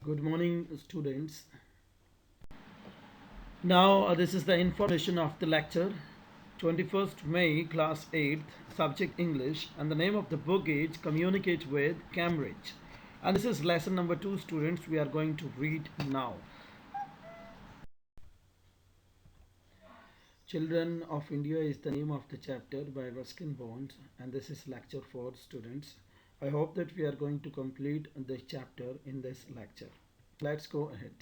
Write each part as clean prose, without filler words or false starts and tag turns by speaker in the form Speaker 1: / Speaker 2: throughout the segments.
Speaker 1: Good morning, students. Now, this is the information of the lecture. 21st May, Class 8th, subject English, and the name of the book is Communicate with Cambridge. And this is lesson number 2, students. We are going to read now. Children of India is the name of the chapter by Ruskin Bond, and this is lecture for students. I hope that we are going to complete this chapter in this lecture. Let's go ahead.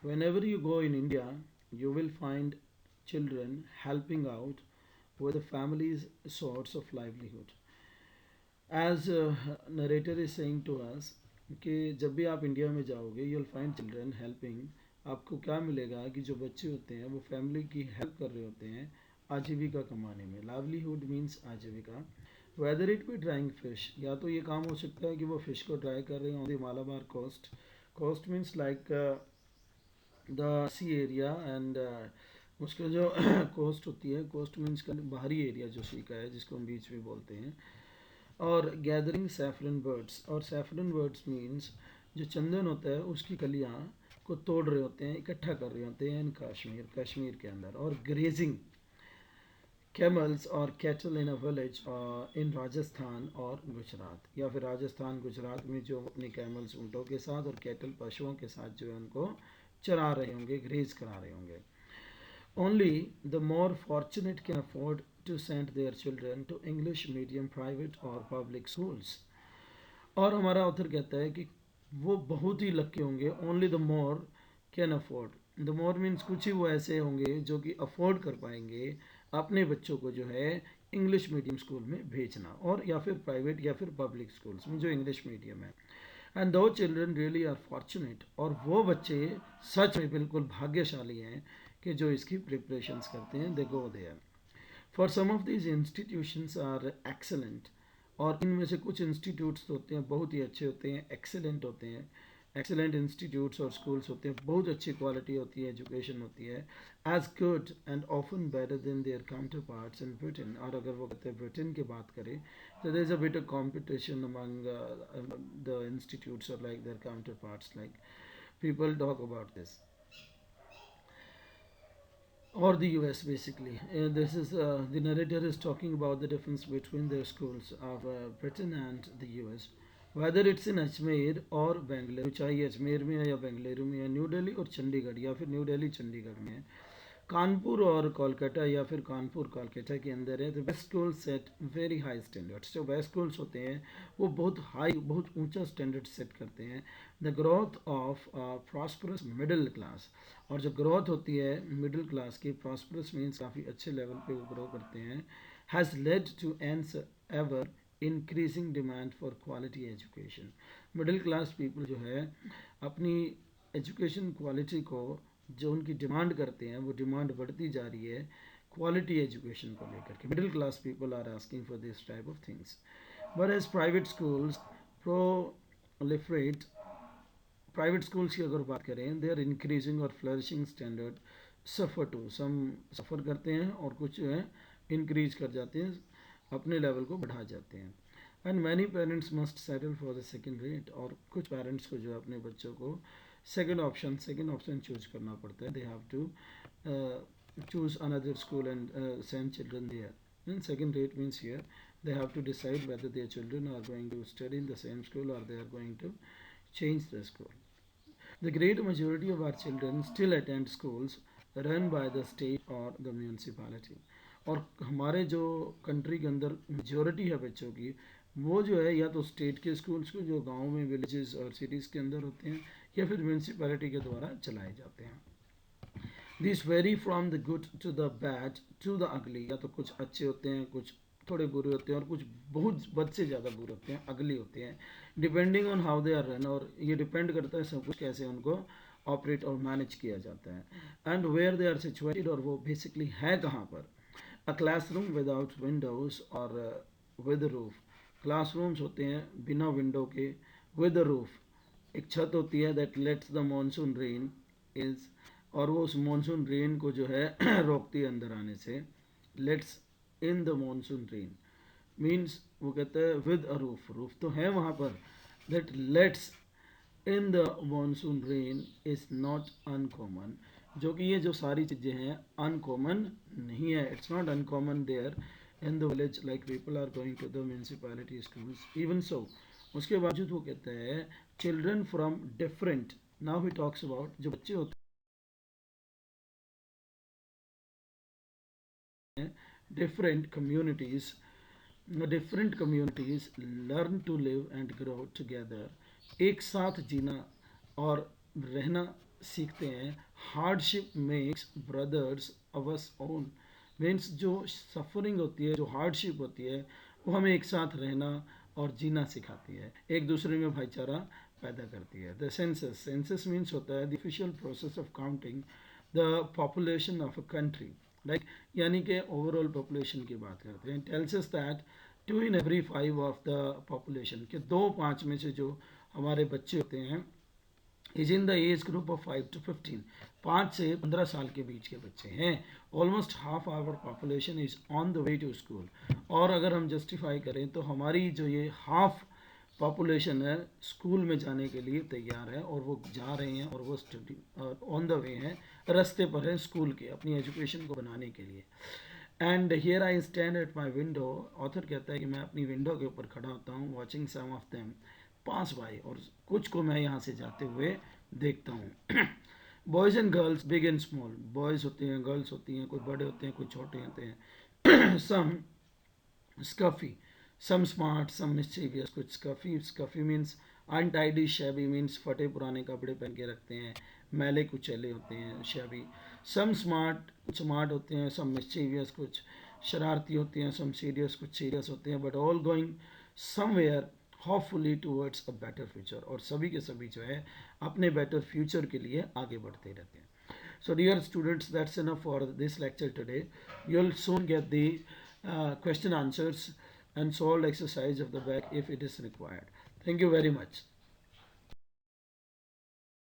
Speaker 1: Whenever you go in India, you will find children helping out with the family's source of livelihood. As narrator is saying to us कि जब भी आप India में जाओगे you'll find children helping. आपको क्या मिलेगा कि जो बच्चे होते हैं वो फैमिली की हेल्प कर रहे होते हैं आजीविका कमाने में. लाइवलीहुड मीन्स आजीविका. Whether it be drawing fish, या तो ये काम हो सकता है कि वो फिश को ड्राई कर रहे हैं on the Malabar coast. Coast means like the sea area and उसका जो कोस्ट होती है, कोस्ट मीन्स का बाहरी एरिया जो सी का है जिसको हम बीच भी बोलते हैं. और गैदरिंग सैफरन बर्ड्स, और सैफरन बर्ड्स मीन्स जो चंदन होता है उसकी कलियाँ को तोड़ रहे होते हैं, इकट्ठा कर रहे होते हैं इन कश्मीर के अंदर. और ग्रेजिंग कैमल्स और cattle in a village in Rajasthan और गुजरात, या फिर राजस्थान गुजरात में जो अपने कैमल्स ऊँटों के साथ और कैटल पशुओं के साथ जो है उनको चरा रहे होंगे, ग्रेज करा रहे होंगे. Only the more fortunate can afford to send their children to English medium private or public schools. और हमारा ऑथर कहता है कि वो बहुत ही लकी होंगे. Only the more can afford. The more means कुछ ही वो ऐसे होंगे जो कि अफोर्ड कर पाएंगे अपने बच्चों को जो है इंग्लिश मीडियम स्कूल में भेजना, और या फिर प्राइवेट या फिर पब्लिक स्कूल्स में जो इंग्लिश मीडियम है. एंड दो चिल्ड्रन रियली आर फॉर्चुनेट, और वो बच्चे सच में बिल्कुल भाग्यशाली हैं कि जो इसकी प्रिपरेशंस करते हैं. They go there. For some of these institutions are excellent, और इनमें से कुछ इंस्टीट्यूट्स होते हैं बहुत ही अच्छे होते हैं, एक्सेलेंट होते हैं. एक्सेलेंट इंस्टीट्यूट्स और स्कूल्स होते हैं, बहुत अच्छी क्वालिटी होती है, एजुकेशन होती है. As good and often better than their counterparts in Britain, और अगर वो कहते हैं ब्रिटेन की बात करें तो there is a bit of competition among the institutes और like their counterparts, like people talk about this, or the US basically. This is the narrator is talking about the difference between the schools of Britain and the US. Whether it's in Ajmer और बेंगलुरु, चाहे ये अजमेर में है या बेंगलुरु में है, new Delhi और चंडीगढ़, या फिर न्यू दिल्ली चंडीगढ़ में है, कानपुर और कोलकाता या फिर कानपुर कोलकाता के अंदर है, तो best school set very high standards. जो बेस्ट स्कूल्स होते हैं वो बहुत हाई, बहुत ऊंचा स्टैंडर्ड सेट करते हैं. The growth of prosperous middle class, और जो ग्रोथ होती है मिडिल क्लास की, प्रॉस्परस मीन्स काफ़ी अच्छे लेवल पे वो ग्रो करते हैं, has led to an ever increasing demand for quality education. Middle class people जो है अपनी एजुकेशन क्वालिटी को जो उनकी डिमांड करते हैं वो डिमांड बढ़ती जा रही है क्वालिटी एजुकेशन को लेकर के. Middle class people are asking for this type of things. But as private schools proliferate, private schools की अगर बात करें, दे आर इंक्रीजिंग और flourishing standard suffer too, some suffer करते हैं और कुछ जो है इंक्रीज कर जाते हैं, अपने लेवल को बढ़ा जाते हैं. And many parents must settle for the second rate, और कुछ पेरेंट्स को जो है अपने बच्चों को सेकेंड ऑप्शन चूज करना पड़ता है. They have to choose another school and send children there. And second rate means here they have to decide whether their children are going to study in the same school or they are going to change the school. The great majority of our children still attend schools run by the state or the municipality. और हमारे जो country के अंदर majority है बच्चों की, वो जो है या तो स्टेट के स्कूल्स को जो गांव में विलेजेस और सिटीज़ के अंदर होते हैं, या फिर म्यूनसिपैलिटी के द्वारा चलाए जाते हैं. This vary from the good to the bad to the ugly, या तो कुछ अच्छे होते हैं, कुछ थोड़े बुरे होते हैं, और कुछ बहुत बद से ज़्यादा बुरे होते हैं, अगली होते हैं, depending on how they are run. और ये डिपेंड करता है सब कुछ कैसे उनको ऑपरेट और मैनेज किया जाता है. And where they are situated, और वो बेसिकली है कहाँ पर. अ क्लासरूम विदाउट विंडोज़ और विद रूफ. क्लासरूम्स होते हैं बिना विंडो के, विद रूफ, एक छत होती है that let's the monsoon rain is, और वो उस मानसून रेन को जो है रोकती है अंदर आने से. Let's in the monsoon rain means वो कहते हैं विद अ रूफ, रूफ तो है वहाँ पर, that let's in the monsoon rain is not uncommon, जो कि ये जो सारी चीज़ें हैं अनकॉमन नहीं है, it's not uncommon there in the village like people are going to the municipality schools even so. उसके बावजूद वो कहते हैं children from different, now he talks about जो बच्चे होते हैं different communities, different communities learn to live and grow together, एक साथ जीना और रहना सीखते हैं। Hardship makes brothers ours own, means जो सफरिंग होती है, जो हार्डशिप होती है, वो हमें एक साथ रहना और जीना सिखाती है, एक दूसरे में भाईचारा पैदा करती है। द सेंसस, सेंसस मीन्स होता है the official process of counting the population of a country, like यानी कि ओवरऑल पॉपुलेशन की बात करते हैं। Tells us that 2 in every 5 of the population, के 2/5 में से जो हमारे बच्चे होते हैं is in the age group of 5 to 15, 5 से 15 साल के बीच के बच्चे हैं। Almost half our population is on the way to school, और अगर हम जस्टिफाई करें तो हमारी जो ये हाफ पॉपुलेशन है स्कूल में जाने के लिए तैयार है, और वो जा रहे हैं, और वो स्टडी ऑन द वे हैं, रास्ते पर हैं स्कूल के, अपनी एजुकेशन को बनाने के लिए। And here I stand at my window, author कहता है कि मैं अपनी विंडो के ऊपर खड़ा होता हूँ, watching some of them pass by, और कुछ को मैं यहाँ से जाते हुए देखता हूँ। Boys and girls big and small, boys होते हैं, गर्ल्स होती हैं, कोई बड़े होते हैं, कोई छोटे होते हैं। सम Scuffy, some smart, some mischievous, कुछ स्कफी, स्कफी मीन्स अनटाइडी, शैबी मीन्स फटे पुराने कपड़े पहन के रखते हैं, मैले कुचैले होते हैं शैबी। सम स्मार्ट, कुछ स्मार्ट होते हैं, सम मिस्चीवियस, कुछ शरारती होते हैं, सम सीरियस, कुछ सीरियस होते हैं, but all going somewhere hopefully towards a better future, और सभी के सभी जो है अपने बेटर फ्यूचर के लिए आगे बढ़ते रहते हैं। So dear students, that's enough for this lecture today. You'll soon get the question answers and solved exercise of the back if it is required. Thank you very much.